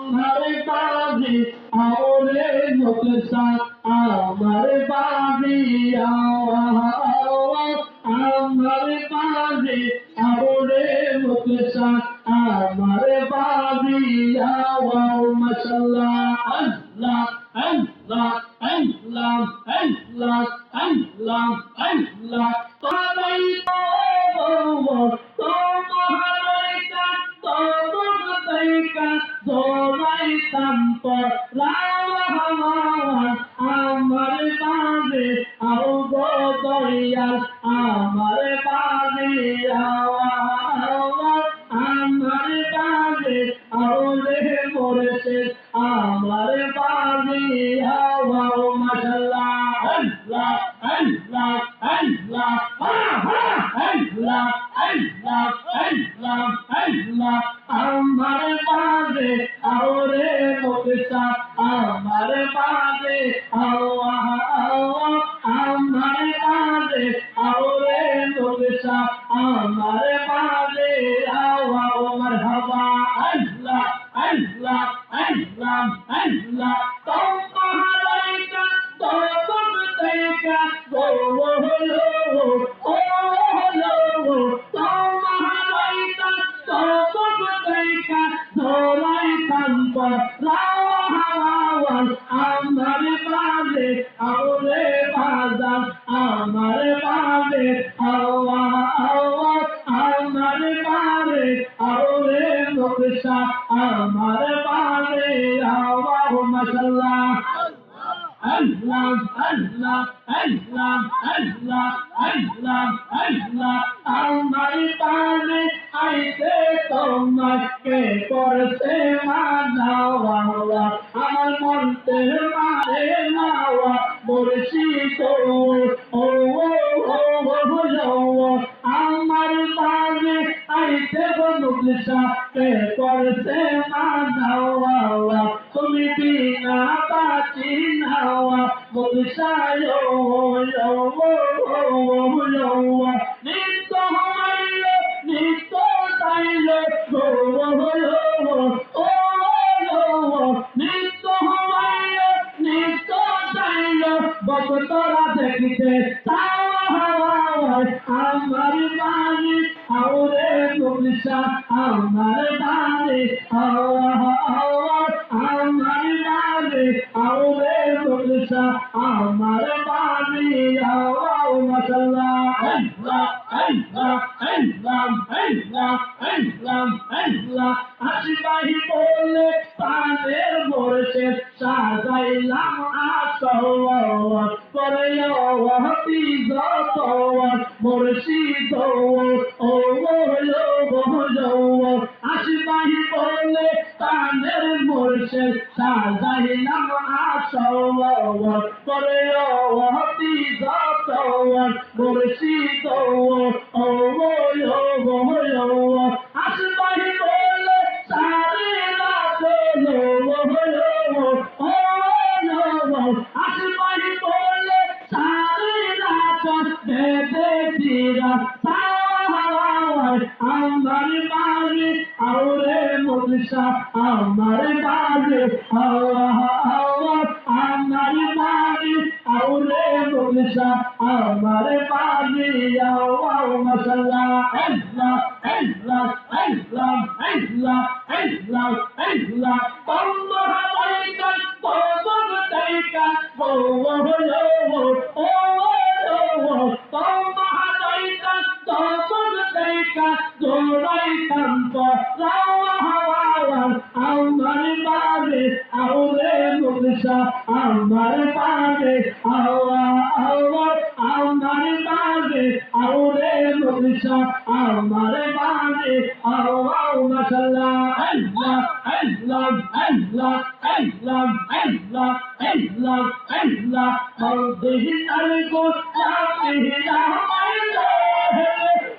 আমার বাড়ি আওরে মুকসা আমার বাড়ি আমার বাড়ি আওরে মুকসা আমার বাড়ি মাশাআল্লাহ আল্লাহ আল্লাহ আল্লাহ আল্লাহ আল্লাহ আল্লাহ তালাই তো তোমালাইকা তোমালাইকা দোলাই তাম্প লাওয়া আমার বাড়ি আও গো দয়াল আমার বাড়ি আমার বাড়ি আওরে মরেছে আমার বাড়ি মাশাআল্লাহ আল্লাহ আল্লাহ আল্লাহ আল্লাহ আল্লাহ আল্লাহ আল্লাহ আমার বাড়ি আওরে মুকসা আমার বাড়ি আমার বাড়ি আওরে মুকসা আমার বাড়ি মারহাবা আল্লাহ আল্লাহ আল্লাহ আল্লাহ তোমালাইকা তোমালাইকা তোমালাইকা তোমালাইকা দোলাই তাম্প লাওয়া আমার বাড়ি আওরে বাজার আমার বাড়ি আমার বাড়ি আওরে মুকসা আমার বাড়ি মাশাআল্লাহ আল্লাহ আল্লাহ আল্লাহ আল্লাহ আল্লাহ আল্লাহ আমার বাড়ি আইতে তোমাকে করছে মানাওয়া আমার মনতে মারে নাওয়া মুর্শিদ ও আমার বাড়ি আইতে মুকসা কে করছে মানাওয়া তুমি বিনা বাঁচি নাওয়া মুকসা নিত্য হইল নিত্য তাইল নিত্য হইল নিত্য তাইল ভক্তরা দেখিতে আমার বাড়ি আওরে মুকসা আমার বাড়ি আমার বাড়ি আওরে মুকসা আমার বাড়ি মাশাআল্লাহ আল্লাহ আল্লাহ আল্লাহ আল্লাহ আল্লাহ আল্লাহ আশিবাহি বলে পানের বর্ষে সাজাইলাম আসওয়ার করে হতি যত মুর্শিদ আশিবাহি বলে পানের বর্ষে সাজাইলাম আসওয়ার করে হতি যত মুর্শিদ আশিবাহি বলে সারে রাত আশিবাহি বলে সারে রাত দেখেছিরা আমার বাড়ি আওরে মুকসা আমার বাড়ি আমার বাড়ি আওরে মুকসা আমার বাড়ি মাশাআল্লাহ আল্লাহ আল্লাহ আল্লাহ আল্লাহ আল্লাহ আল্লাহ তোমালাইকা তোমালাইকা তোমালাইকা তোমালাইকা দোলাই তাম্প লাওয়া আমার বাড়ি আওরে মুকসা আমার বাড়ি আমার বাড়ি আওরে মুকসা আমার বাড়ি মাশাআল্লাহ আল্লাহ আল্লাহ আল্লাহ আল্লাহ আল্লাহ আল্লাহ আল্লাহ মদিনার গোলামিরা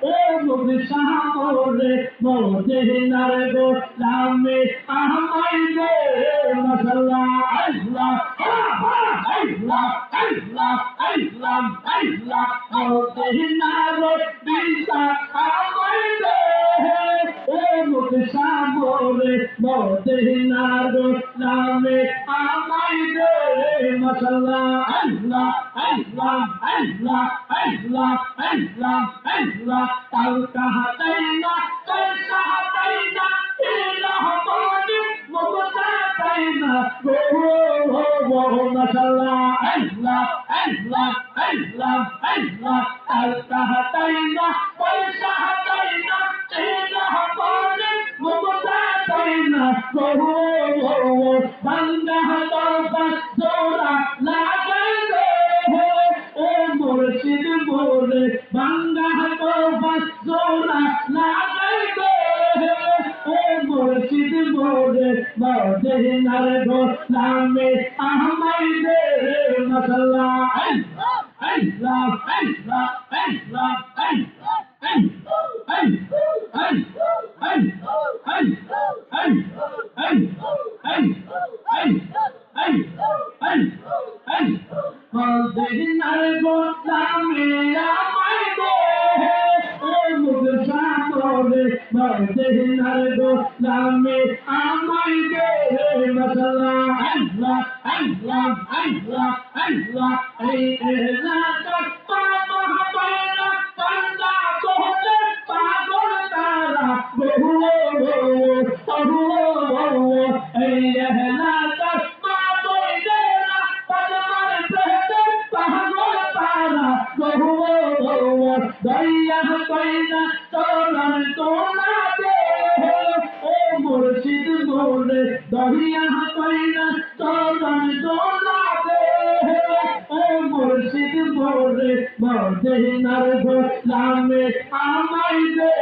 ও মুকসা মোরে মদিনার গোলামি আমায় দে মাশাআল্লাহ আল্লাহ আল্লাহ আল্লাহ আল্লাহ আল্লাহ মদিনার দিশা আমায় দে ও মুকসা মোরে মদিনার নামে আমায় দে মাশাআল্লাহ আল্লাহ আল্লাহ আল্লাহ আল্লাহ আল্লাহ আল্লাহ তাল কাহাতাইনা কাইসা হাতাইনা ইলাহ পানি মুবতাতাইনা গো মাশাআল্লাহ আল্লাহ আল্লাহ আল্লাহ আল্লাহ তাল কাহাতাইনা কাইসা হাতাইনা ইলাহ পানি মুবতাতাইনা গো বান্দা দরবার জোড়া লাগাই দে ও মুর্শিদ মোরে বান্দা দরবার জোড়া লাগাই দে ও মুর্শিদ মোরে মদিনার গোলামে আমায় দে মাশাআল্লাহ আল্লাহ আল্লাহ আল্লাহ আল্লাহ মদিনার গোলামে আমায় দে ও মুর্শিদ মোরে মদিনার গোলামে আমায় দে মাশাআল্লাহ আল্লাহ আল্লাহ আল্লাহ আল্লাহ এই এলাকা পাবা পায়না কান্দা তোলে পাগল তারা বহু এই এলাকা পাবো দেনা পাগল প্রেতে পাগল তারা বহু দয়া কইনা চরণ তোলা দে ও মুর্শিদ মোরে দয়া কইনা চরণ তোলা দে ও মুর্শিদ মোরে মদিনার গোলামে আমায় দে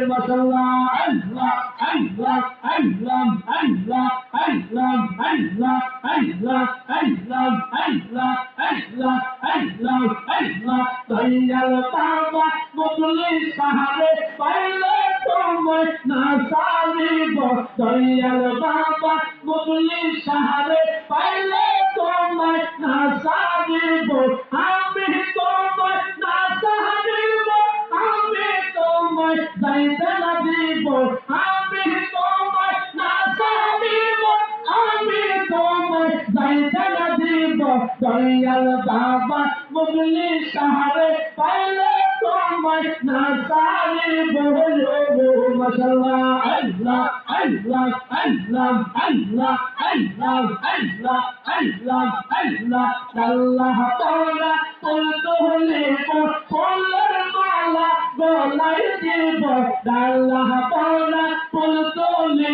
মাশাআল্লাহ আল্লাহ আল্লাহ আল্লাহ আল্লাহ আল্লাহ আল্লাহ আল্লাহ আল্লাহ আল্লাহ আল্লাহ আল্লাহ আল্লাহ দয়াল বাবা মুগলি সাহারে পাইলে তোমায় না সারিব দয়াল বাবা মুগলি সাহারে পাইলে তোমায় না সারিব আমি তোমায় না সারিব আমি তোমায় যাইতে না দিব আমি তোমায় না সারিব আমি তোমায় যাইতে না দিব দয়াল বাবা মুগলি সাহারে পাইলে তোমায় না সারিব মাশাআল্লাহ আল্লাহ আল্লাহ আল্লাহ আল্লাহ আল্লাহ আল্লাহ আল্লাহ আল্লাহ আল্লাহ তাআলা তুলতুলে ফুলের মালা গলায় দিব আল্লাহ তাআলা তুলতুলে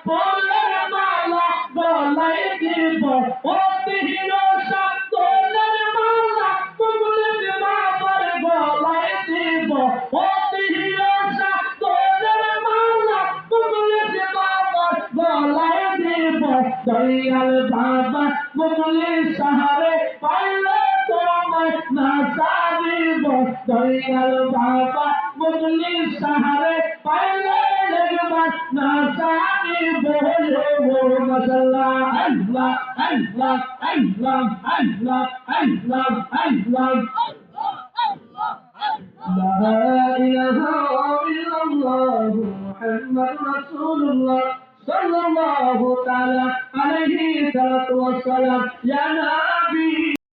ফুলের মালা গলায় দিব ও তিহিরসা তোলের মালা মুগলিশ বাবার গলায় দিব ও তিহিরসা তোলের মালা মুগলিশ বাবার গলায় দিব দয়াল বাবা মুগলি সাহারে পাইলে তোমায় না সারিব দয়াল বাবা মুগলি সাহারে পাইলে একবার না সারিব মাশাআল্লাহ আল্লাহ আল্লাহ আল্লাহ আল্লাহ আল্লাহ আল্লাহ